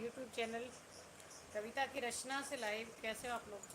YouTube channel कविता की रचना से live. कैसे हो आप लोग?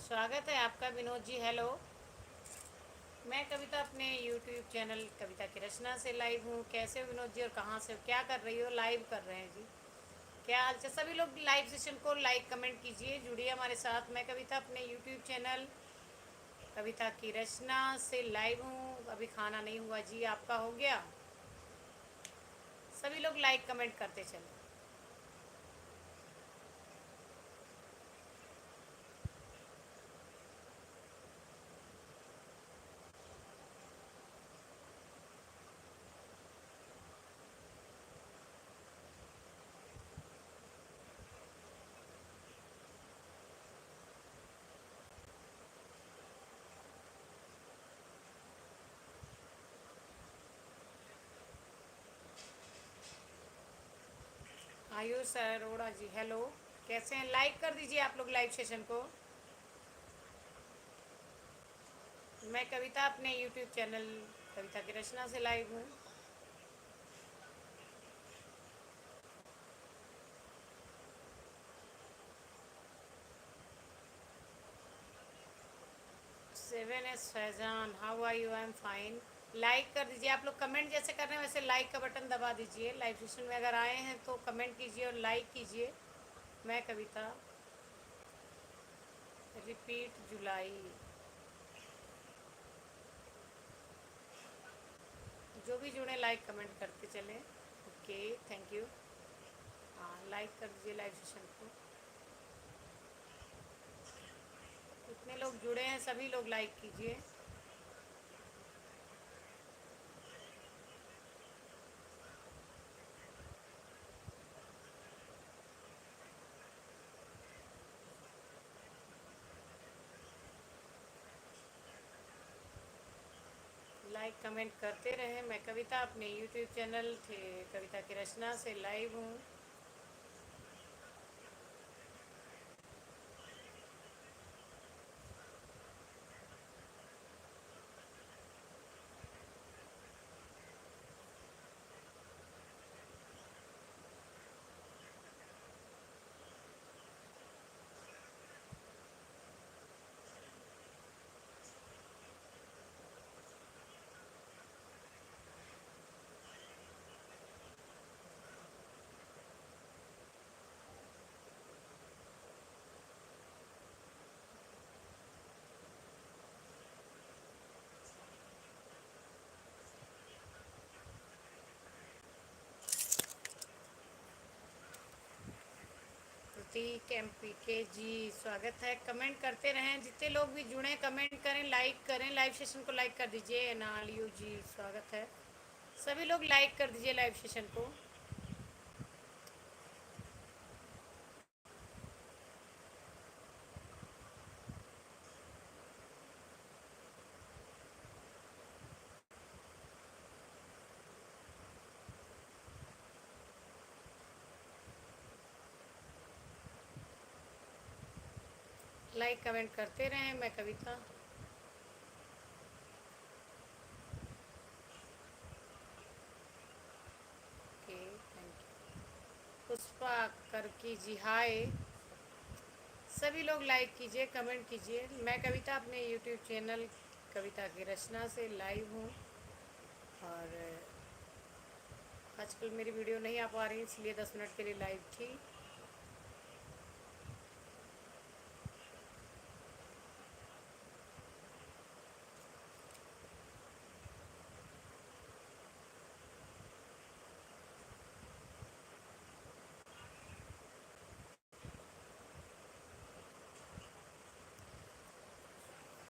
स्वागत है आपका विनोद जी। हेलो। मैं कविता अपने यूट्यूब चैनल कविता की रचना से लाइव हूँ। कैसे हो विनोद जी और कहाँ से हो? क्या कर रही हो? लाइव कर रहे हैं जी। क्या हाल चाल? सभी लोग लाइव सेशन को लाइक कमेंट कीजिए, जुड़िए हमारे साथ। मैं कविता अपने यूट्यूब चैनल कविता की रचना से लाइव हूँ। अभी खाना नहीं हुआ जी, आपका हो गया? सभी लोग लाइक कमेंट करते चलो। आयुष अरोड़ा जी हेलो। कैसे हैं? लाइक कर दीजिए आप लोग लाइव सेशन को। मैं कविता अपने यूट्यूब चैनल कविता की रचना से लाइव हूँ। 7S Faizan, how are you? I am fine. Like कर दीजिए आप लोग। कमेंट जैसे कर रहे हैं वैसे लाइक का बटन दबा दीजिए। लाइव सेशन में अगर आए हैं तो कमेंट कीजिए और लाइक कीजिए। मैं कविता रिपीट जुलाई। जो भी जुड़े लाइक कमेंट करते चलें। Okay, thank you. हाँ, लाइक कर दीजिए लाइव सेशन को। कितने लोग जुड़े हैं सभी लोग लाइक कीजिए। लाइक कमेंट करते रहें। मैं कविता अपने यूट्यूब चैनल थे कविता की रचना से लाइव हूँ। प्रतीक MPK जी स्वागत है। कमेंट करते रहें, जितने लोग भी जुड़े कमेंट करें, लाइक करें, लाइव सेशन को लाइक कर दीजिए। नालियो जी स्वागत है। सभी लोग लाइक कर दीजिए लाइव सेशन को। लाइक कमेंट करते रहें। मैं Kavita. Okay, thank you. Pushpa Karki ji हाय। सभी लोग लाइक कीजिए, कमेंट कीजिए। मैं कविता अपने यूट्यूब चैनल कविता की रचना से लाइव हूँ, और आजकल मेरी वीडियो नहीं आ पा रही, इसलिए 10 मिनट के लिए लाइव थी।